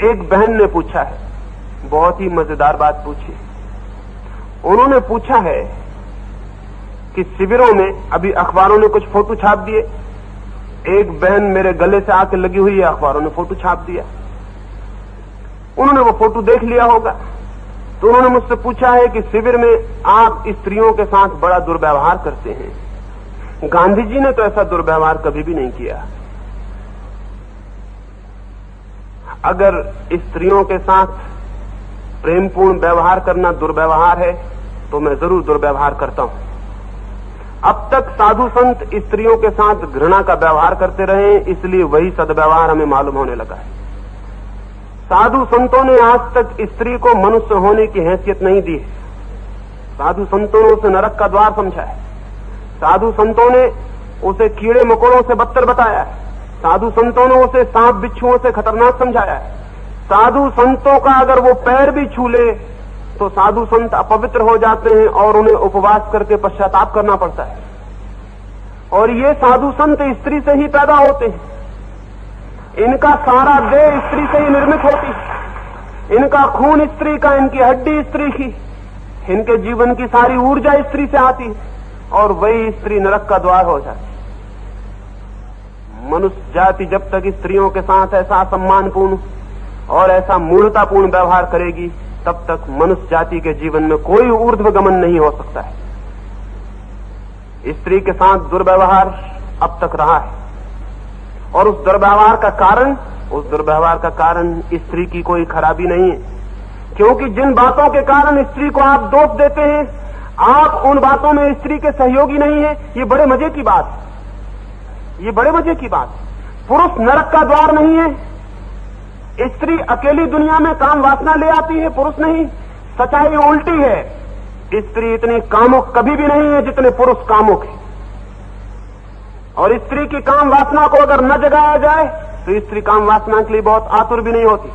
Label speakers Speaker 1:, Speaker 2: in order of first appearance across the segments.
Speaker 1: एक बहन ने पूछा है, बहुत ही मजेदार बात पूछी। उन्होंने पूछा है कि शिविरों में अभी अखबारों ने कुछ फोटो छाप दिए, एक बहन मेरे गले से आके लगी हुई है, अखबारों ने फोटो छाप दिया। उन्होंने वो फोटो देख लिया होगा, तो उन्होंने मुझसे पूछा है कि शिविर में आप स्त्रियों के साथ बड़ा दुर्व्यवहार करते हैं। गांधी जी ने तो ऐसा दुर्व्यवहार कभी भी नहीं किया। अगर स्त्रियों के साथ प्रेमपूर्ण व्यवहार करना दुर्व्यवहार है तो मैं जरूर दुर्व्यवहार करता हूं। अब तक साधु संत स्त्रियों के साथ घृणा का व्यवहार करते रहे, इसलिए वही सद्व्यवहार हमें मालूम होने लगा है। साधु संतों ने आज तक स्त्री को मनुष्य होने की हैसियत नहीं दी है। साधु संतों ने उसे नरक का द्वार समझा है। साधु संतों ने उसे कीड़े मकोड़ों से बदतर बताया है। साधु संतों ने उसे सांप बिच्छुओं से खतरनाक समझाया है। साधु संतों का अगर वो पैर भी छू ले तो साधु संत अपवित्र हो जाते हैं और उन्हें उपवास करके पश्चाताप करना पड़ता है। और ये साधु संत स्त्री से ही पैदा होते हैं। इनका सारा देह स्त्री से ही निर्मित होती है। इनका खून स्त्री का, इनकी हड्डी स्त्री की, इनके जीवन की सारी ऊर्जा स्त्री से आती है और वही स्त्री नरक का द्वार हो जाती है। मनुष्य जाति जब तक स्त्रियों के साथ ऐसा सम्मानपूर्ण और ऐसा मूढ़तापूर्ण व्यवहार करेगी, तब तक मनुष्य जाति के जीवन में कोई ऊर्ध्वगमन नहीं हो सकता है। स्त्री के साथ दुर्व्यवहार अब तक रहा है और उस दुर्व्यवहार का कारण स्त्री की कोई खराबी नहीं है, क्योंकि जिन बातों के कारण स्त्री को आप दोष देते हैं, आप उन बातों में स्त्री के सहयोगी नहीं है। ये बड़े मजे की बात है। ये बड़े मजे की बात है। पुरुष नरक का द्वार नहीं है। स्त्री अकेली दुनिया में काम वासना ले आती है, पुरुष नहीं। सच्चाई उल्टी है। स्त्री इतनी कामुक कभी भी नहीं है जितने पुरुष कामुक है। और स्त्री की काम वासना को अगर न जगाया जाए तो स्त्री काम वासना के लिए बहुत आतुर भी नहीं होती।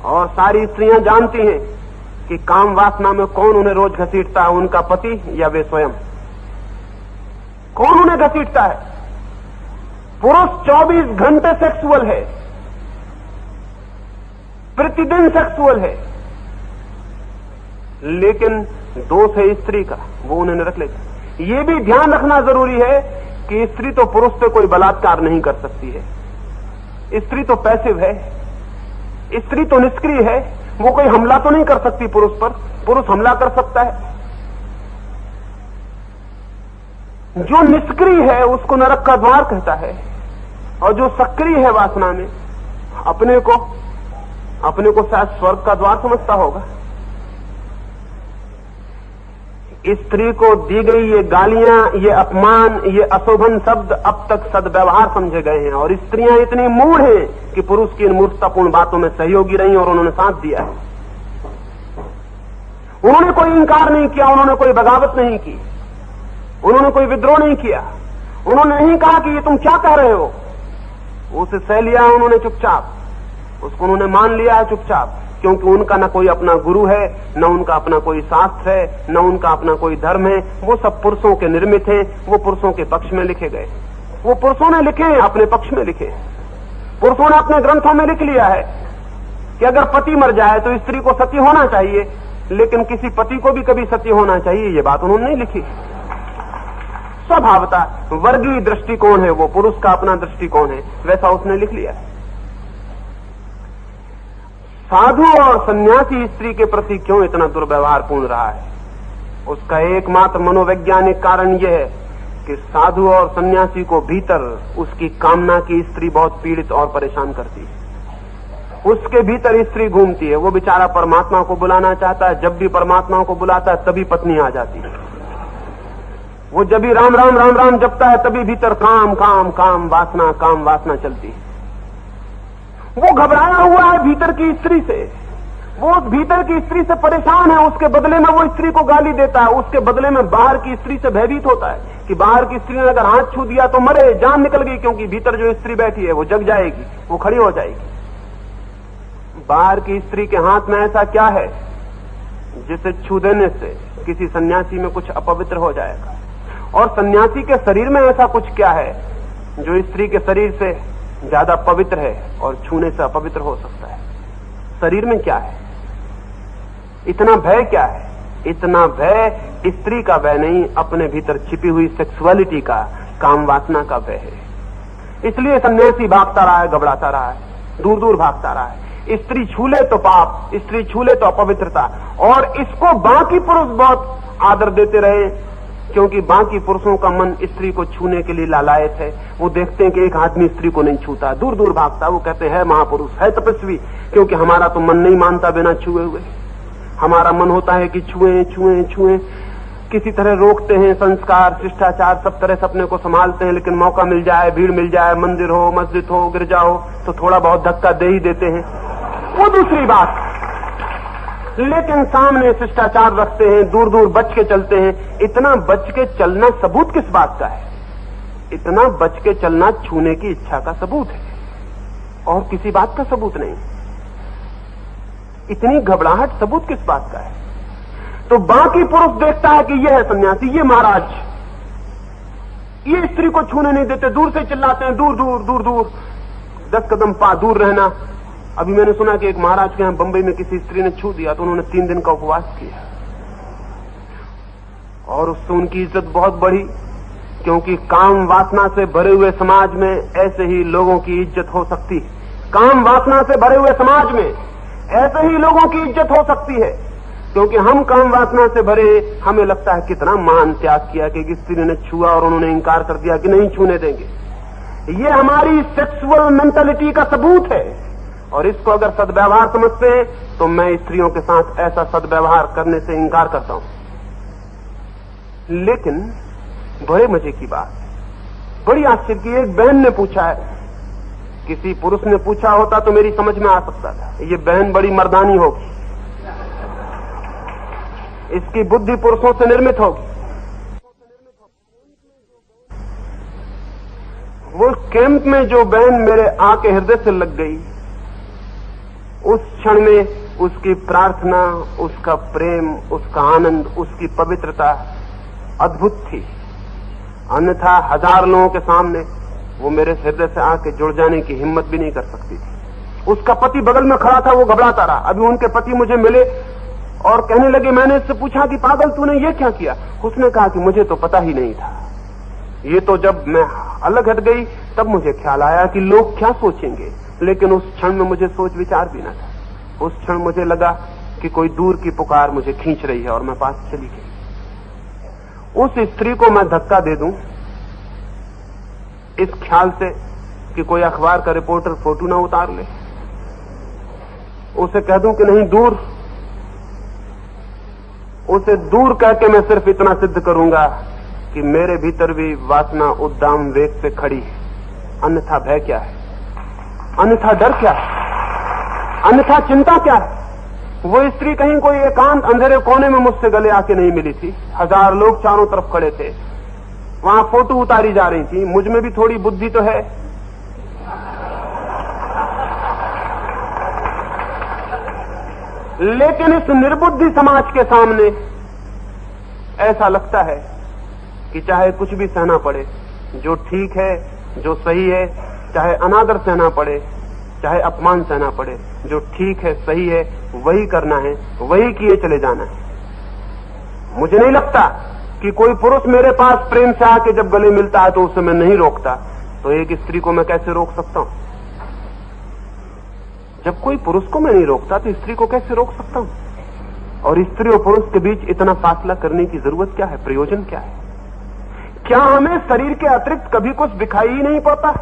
Speaker 1: और सारी स्त्रियां जानती हैं कि काम वासना में कौन उन्हें रोज घसीटता है, उनका पति या वे स्वयं। कौन उन्हें घसीटता है? पुरुष 24 घंटे सेक्सुअल है, प्रतिदिन सेक्सुअल है, लेकिन दोष है स्त्री का, वो उन्हें नरक लेगा। ये भी ध्यान रखना जरूरी है कि स्त्री तो पुरुष पे कोई बलात्कार नहीं कर सकती है। स्त्री तो पैसिव है, स्त्री तो निष्क्रिय है। वो कोई हमला तो नहीं कर सकती पुरुष पर, पुरुष हमला कर सकता है। जो निष्क्रिय है उसको नरक का द्वार कहता है, और जो सक्रिय है वासना में, अपने को शायद स्वर्ग का द्वार समझता होगा। स्त्री को दी गई ये गालियां, ये अपमान, ये अशोभन शब्द अब तक सद्व्यवहार समझे गए हैं। और स्त्रियां इतनी मूढ़ हैं कि पुरुष की इन मूर्खतापूर्ण बातों में सहयोगी रही और उन्होंने साथ दिया है। उन्होंने कोई इंकार नहीं किया, उन्होंने कोई बगावत नहीं की, उन्होंने कोई विद्रोह नहीं किया। उन्होंने नहीं कहा कि ये तुम क्या कह रहे हो। उसे सह लिया उन्होंने चुपचाप, उसको उन्होंने मान लिया है चुपचाप, क्योंकि उनका न कोई अपना गुरु है, न उनका अपना कोई शास्त्र है, न उनका अपना कोई धर्म है। वो सब पुरुषों के निर्मित हैं, वो पुरुषों के पक्ष में लिखे गए, वो पुरुषों ने लिखे हैं, अपने पक्ष में लिखे। पुरुषों ने अपने ग्रंथों में लिख लिया है कि अगर पति मर जाए तो स्त्री को सती होना चाहिए, लेकिन किसी पति को भी कभी सती होना चाहिए, ये बात उन्होंने नहीं लिखी। स्वभावता वर्गीय दृष्टिकोण है, वो पुरुष का अपना दृष्टिकोण है, वैसा उसने लिख लिया है। साधु और सन्यासी स्त्री के प्रति क्यों इतना दुर्व्यवहारपूर्ण रहा है? उसका एकमात्र मनोवैज्ञानिक कारण यह है कि साधु और सन्यासी को भीतर उसकी कामना की स्त्री बहुत पीड़ित और परेशान करती है। उसके भीतर स्त्री घूमती है, वो बेचारा परमात्मा को बुलाना चाहता है, जब भी परमात्मा को बुलाता है तभी पत्नी आ जाती है। वो जब भी राम राम राम राम जपता है तभी भीतर काम काम काम वासना चलती है। वो घबराया हुआ है भीतर की स्त्री से, वो उस भीतर की स्त्री से परेशान है। उसके बदले में वो स्त्री को गाली देता है, उसके बदले में बाहर की स्त्री से भयभीत होता है कि बाहर की स्त्री ने अगर हाथ छू दिया तो मरे, जान निकल गई, क्योंकि भीतर जो स्त्री बैठी है वो जग जाएगी, वो खड़ी हो जाएगी। बाहर की स्त्री के हाथ में ऐसा क्या है जिसे छू देने से किसी सन्यासी में कुछ अपवित्र हो जाएगा? और सन्यासी के शरीर में ऐसा कुछ क्या है जो स्त्री के शरीर से ज्यादा पवित्र है और छूने से अपवित्र हो सकता है? शरीर में क्या है? इतना भय क्या है? इतना भय स्त्री का भय नहीं, अपने भीतर छिपी हुई सेक्सुअलिटी का, काम वासना का भय है। इसलिए सन्यासी भागता रहा है, घबराता रहा है, दूर दूर भागता रहा है। स्त्री छूले तो पाप, स्त्री छूले तो अपवित्रता। और इसको बाकी पुरुष बहुत आदर देते रहे, क्योंकि बाकी पुरुषों का मन स्त्री को छूने के लिए लालायत है। वो देखते हैं कि एक आदमी स्त्री को नहीं छूता, दूर दूर भागता। वो कहते हैं महापुरुष, है तपस्वी, क्योंकि हमारा तो मन नहीं मानता बिना छुए हुए। हमारा मन होता है कि छुएं छुएं छुएं, किसी तरह रोकते हैं, संस्कार शिष्टाचार सब तरह से अपने को संभालते हैं, लेकिन मौका मिल जाए, भीड़ मिल जाए, मंदिर हो, मस्जिद हो, गिरजा हो, तो थोड़ा बहुत धक्का दे ही देते हैं, वो दूसरी बात। लेकिन सामने शिष्टाचार रखते हैं, दूर दूर बच के चलते हैं। इतना बच के चलना सबूत किस बात का है? इतना बच के चलना छूने की इच्छा का सबूत है, और किसी बात का सबूत नहीं। इतनी घबराहट सबूत किस बात का है? तो बाकी पुरुष देखता है कि यह है सन्यासी, ये महाराज, ये स्त्री को छूने नहीं देते, दूर से चिल्लाते हैं, दूर दूर दूर दूर, 10 कदम दूर रहना। अभी मैंने सुना कि एक महाराज के यहां बंबई में किसी स्त्री ने छू दिया तो उन्होंने 3 दिन का उपवास किया, और उससे उनकी इज्जत बहुत बढ़ी, क्योंकि काम वासना से भरे हुए समाज में ऐसे ही लोगों की इज्जत हो सकती है। काम वासना से भरे हुए समाज में ऐसे ही लोगों की इज्जत हो सकती है, क्योंकि हम काम वासना से भरे, हमें लगता है कितना महान त्याग किया कि स्त्री ने छुआ और उन्होंने इंकार कर दिया कि नहीं छूने देंगे। ये हमारी सेक्सुअल मेंटालिटी का सबूत है, और इसको अगर सद्व्यवहार समझते हैं तो मैं स्त्रियों के साथ ऐसा सद्व्यवहार करने से इंकार करता हूं। लेकिन बड़े मजे की बात, बड़ी आश्चर्य की, एक बहन ने पूछा है, किसी पुरुष ने पूछा होता तो मेरी समझ में आ सकता था, ये बहन बड़ी मर्दानी होगी, इसकी बुद्धि पुरुषों से निर्मित होगी। वो कैंप में जो बहन मेरे आके हृदय से लग गई, उस क्षण में उसकी प्रार्थना, उसका प्रेम, उसका आनंद, उसकी पवित्रता अद्भुत थी। अन्यथा 1000 लोगों के सामने वो मेरे हृदय से आके जुड़ जाने की हिम्मत भी नहीं कर सकती थी। उसका पति बगल में खड़ा था, वो घबराता रहा। अभी उनके पति मुझे मिले और कहने लगे, मैंने इससे पूछा कि पागल तूने ये क्या किया? उसने कहा कि मुझे तो पता ही नहीं था, ये तो जब मैं अलग हट गई तब मुझे ख्याल आया कि लोग क्या सोचेंगे। लेकिन उस क्षण में मुझे सोच विचार भी न था। उस क्षण मुझे लगा कि कोई दूर की पुकार मुझे खींच रही है और मैं पास चली गई। उस स्त्री को मैं धक्का दे दूं इस ख्याल से कि कोई अखबार का रिपोर्टर फोटो ना उतार ले, उसे कह दूं कि नहीं दूर, उसे दूर करके मैं सिर्फ इतना सिद्ध करूंगा कि मेरे भीतर भी वासना उद्दाम वेग से खड़ी है। अन्यथा भय क्या है? अन्यथा डर क्या है? अन्यथा चिंता क्या है? वो स्त्री कहीं कोई एकांत अंधेरे कोने में मुझसे गले आके नहीं मिली थी। 1000 लोग चारों तरफ खड़े थे, वहां फोटो उतारी जा रही थी। मुझ में भी थोड़ी बुद्धि तो है, लेकिन इस निर्बुद्धि समाज के सामने ऐसा लगता है कि चाहे कुछ भी सहना पड़े, जो ठीक है, जो सही है, चाहे अनादर सहना पड़े, चाहे अपमान सहना पड़े, जो ठीक है, सही है, वही करना है, वही किए चले जाना है। मुझे नहीं लगता कि कोई पुरुष मेरे पास प्रेम से आके जब गले मिलता है तो उसे मैं नहीं रोकता, तो एक स्त्री को मैं कैसे रोक सकता हूं? जब कोई पुरुष को मैं नहीं रोकता तो स्त्री को कैसे रोक सकता हूं? और स्त्री और पुरुष के बीच इतना फासला करने की जरूरत क्या है? प्रयोजन क्या है? क्या हमें शरीर के अतिरिक्त कभी कुछ दिखाई ही नहीं पड़ता?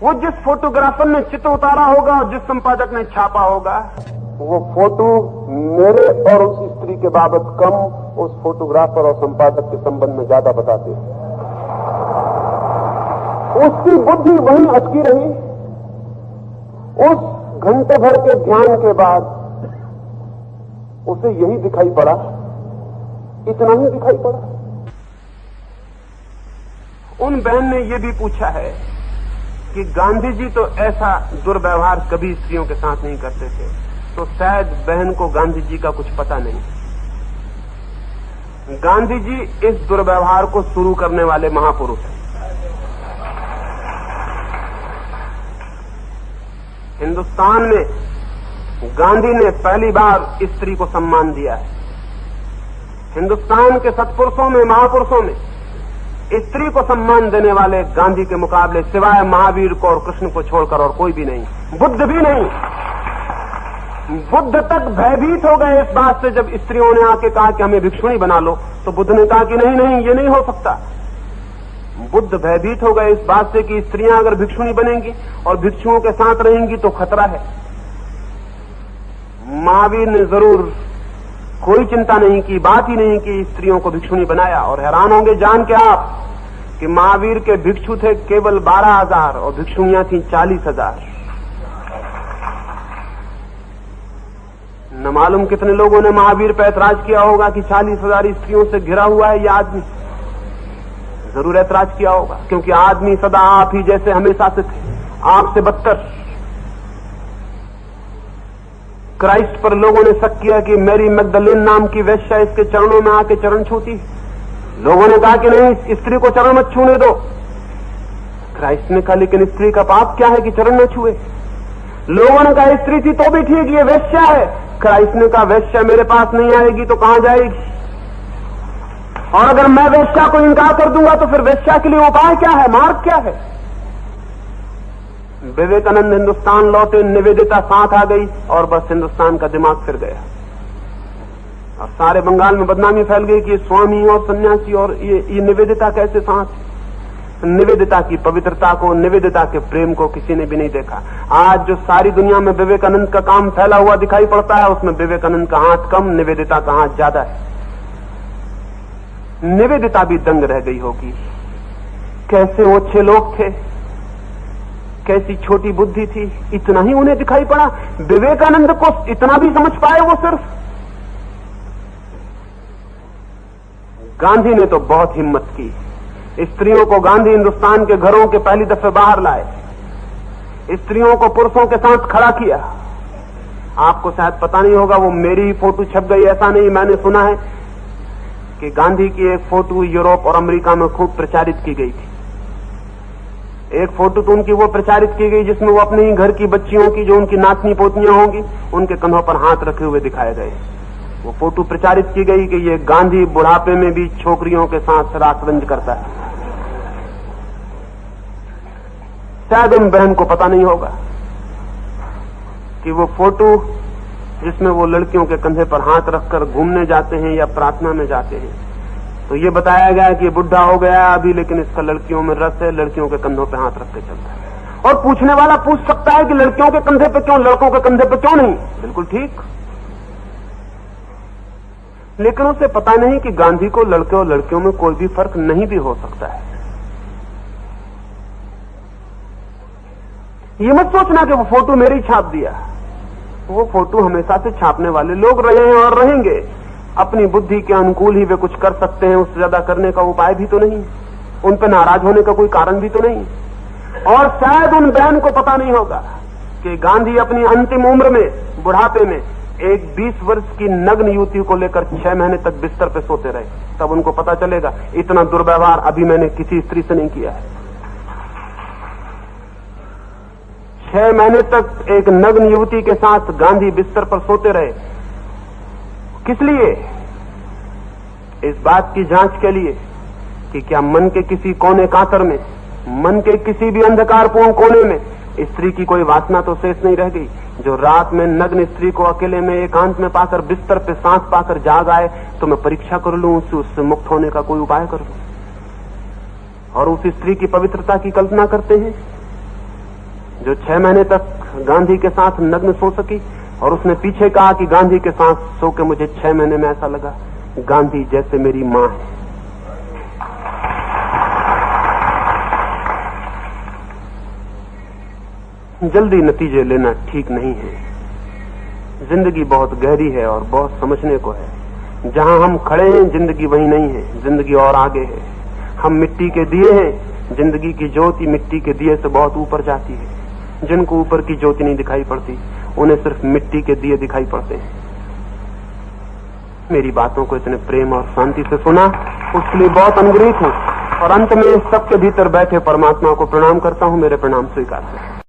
Speaker 1: वो जिस फोटोग्राफर ने चित्र उतारा होगा और जिस संपादक ने छापा होगा, वो फोटो मेरे और उस स्त्री के बाबत कम उस फोटोग्राफर और संपादक के संबंध में ज्यादा बताते हैं। उसकी बुद्धि वहीं अटकी रही। उस घंटे भर के ध्यान के बाद उसे यही दिखाई पड़ा, इतना ही दिखाई पड़ा। उन बहन ने यह भी पूछा है कि गांधी जी तो ऐसा दुर्व्यवहार कभी स्त्रियों के साथ नहीं करते थे, तो शायद बहन को गांधी जी का कुछ पता नहीं। गांधी जी इस दुर्व्यवहार को शुरू करने वाले महापुरुष हैं। हिंदुस्तान में गांधी ने पहली बार स्त्री को सम्मान दिया है। हिंदुस्तान के सत्पुरुषों में, महापुरुषों में स्त्री को सम्मान देने वाले गांधी के मुकाबले सिवाय महावीर को और कृष्ण को छोड़कर और कोई भी नहीं, बुद्ध भी नहीं। बुद्ध तक भयभीत हो गए इस बात से जब स्त्रियों ने आके कहा कि हमें भिक्षुणी बना लो, तो बुद्ध ने कहा कि नहीं नहीं, ये नहीं हो सकता। बुद्ध भयभीत हो गए इस बात से कि स्त्रियां अगर भिक्षुणी बनेंगी और भिक्षुओं के साथ रहेंगी तो खतरा है। महावीर ने जरूर कोई चिंता नहीं की, बात ही नहीं की, स्त्रियों को भिक्षुणी बनाया। और हैरान होंगे जान के आप कि महावीर के भिक्षु थे केवल 12,000 और भिक्षुणियां थी 40,000। न मालूम कितने लोगों ने महावीर पर ऐतराज किया होगा कि 40,000 स्त्रियों से घिरा हुआ है यह आदमी। जरूर ऐतराज किया होगा, क्योंकि आदमी सदा आप ही जैसे हमेशा से थे, आपसे बदतर। क्राइस्ट पर लोगों ने शक किया कि मैरी मैगदलेन नाम की वेश्या इसके चरणों में आके चरण छूती। लोगों ने कहा कि नहीं, स्त्री को चरण मत छूने दो। क्राइस्ट ने कहा लेकिन स्त्री का पाप क्या है कि चरण न छुए। लोगों ने कहा स्त्री थी तो भी ठीक, ये वेश्या है। क्राइस्ट ने कहा वेश्या मेरे पास नहीं आएगी तो कहां जाएगी, और अगर मैं वेश्या को इनकार कर दूंगा तो फिर वेश्या के लिए उपाय क्या है, मार्ग क्या है। विवेकानंद हिंदुस्तान लौटे, निवेदिता साथ आ गई और बस हिंदुस्तान का दिमाग फिर गया। और सारे बंगाल में बदनामी फैल गई कि स्वामी और सन्यासी और ये निवेदिता कैसे साथ। निवेदिता की पवित्रता को, निवेदिता के प्रेम को किसी ने भी नहीं देखा। आज जो सारी दुनिया में विवेकानंद का काम फैला हुआ दिखाई पड़ता है, उसमें विवेकानंद का हाथ कम, निवेदिता का हाथ ज्यादा है। निवेदिता भी दंग रह गई होगी। कैसे ओछे लोग थे, कैसी छोटी बुद्धि थी, इतना ही उन्हें दिखाई पड़ा। विवेकानंद को इतना भी समझ पाए वो सिर्फ। गांधी ने तो बहुत हिम्मत की। स्त्रियों को गांधी हिंदुस्तान के घरों के पहली दफे बाहर लाए, स्त्रियों को पुरुषों के साथ खड़ा किया। आपको शायद पता नहीं होगा, वो मेरी फोटो छप गई ऐसा नहीं, मैंने सुना है कि गांधी की एक फोटो यूरोप और अमेरिका में खूब प्रचारित की गई थी। एक फोटो तो उनकी वो प्रचारित की गई जिसमें वो अपने ही घर की बच्चियों की, जो उनकी नातनी पोतियां होंगी, उनके कंधों पर हाथ रखे हुए दिखाए गए। वो फोटो प्रचारित की गई कि ये गांधी बुढ़ापे में भी छोकरियों के साथ रासरंज करता है। शायद उन बहन को पता नहीं होगा कि वो फोटो जिसमें वो लड़कियों के कंधे पर हाथ रखकर घूमने जाते हैं या प्रार्थना में जाते हैं, तो ये बताया गया कि ये बुढ़ा हो गया अभी, लेकिन इसका लड़कियों में रस है, लड़कियों के कंधों पे हाथ रख के चलता है। और पूछने वाला पूछ सकता है कि लड़कियों के कंधे पे क्यों, लड़कों के कंधे पे क्यों नहीं? बिल्कुल ठीक। लेकिन उसे पता नहीं कि गांधी को लड़के और लड़कियों में कोई भी फर्क नहीं भी हो सकता है। ये मत सोचना कि वो फोटो मेरी छाप दिया। वो फोटो हमेशा से छापने वाले लोग रहे हैं और रहेंगे। अपनी बुद्धि के अनुकूल ही वे कुछ कर सकते हैं, उससे ज्यादा करने का उपाय भी तो नहीं, उन पर नाराज होने का कोई कारण भी तो नहीं। और शायद उन बहन को पता नहीं होगा कि गांधी अपनी अंतिम उम्र में, बुढ़ापे में, एक 20 वर्ष की नग्न युवती को लेकर 6 महीने तक बिस्तर पे सोते रहे। तब उनको पता चलेगा इतना दुर्व्यवहार अभी मैंने किसी स्त्री से नहीं किया है। 6 महीने तक एक नग्न युवती के साथ गांधी बिस्तर पर सोते रहे। किस लिए? इस बात की जांच के लिए कि क्या मन के किसी कोने कातर में, मन के किसी भी अंधकारपूर्ण कोने में स्त्री की कोई वासना तो शेष नहीं रह गई, जो रात में नग्न स्त्री को अकेले में एकांत में पाकर बिस्तर पे सांस पाकर जाग आए तो मैं परीक्षा कर लूं, उससे मुक्त होने का कोई उपाय कर लूं। और उस स्त्री की पवित्रता की कल्पना करते हैं जो 6 महीने तक गांधी के साथ नग्न सो सकी। और उसने पीछे कहा कि गांधी के साथ सो के मुझे 6 महीने में ऐसा लगा गांधी जैसे मेरी मां है। जल्दी नतीजे लेना ठीक नहीं है। जिंदगी बहुत गहरी है और बहुत समझने को है। जहां हम खड़े हैं जिंदगी वहीं नहीं है, जिंदगी और आगे है। हम मिट्टी के दिए हैं, जिंदगी की ज्योति मिट्टी के दिए से बहुत ऊपर जाती है। जिनको ऊपर की ज्योति नहीं दिखाई पड़ती उन्हें सिर्फ मिट्टी के दिए दिखाई पड़ते हैं। मेरी बातों को इतने प्रेम और शांति से सुना, उसके लिए बहुत अनुग्रहित हूं। और अंत में सबके भीतर बैठे परमात्मा को प्रणाम करता हूं। मेरे प्रणाम स्वीकार करें।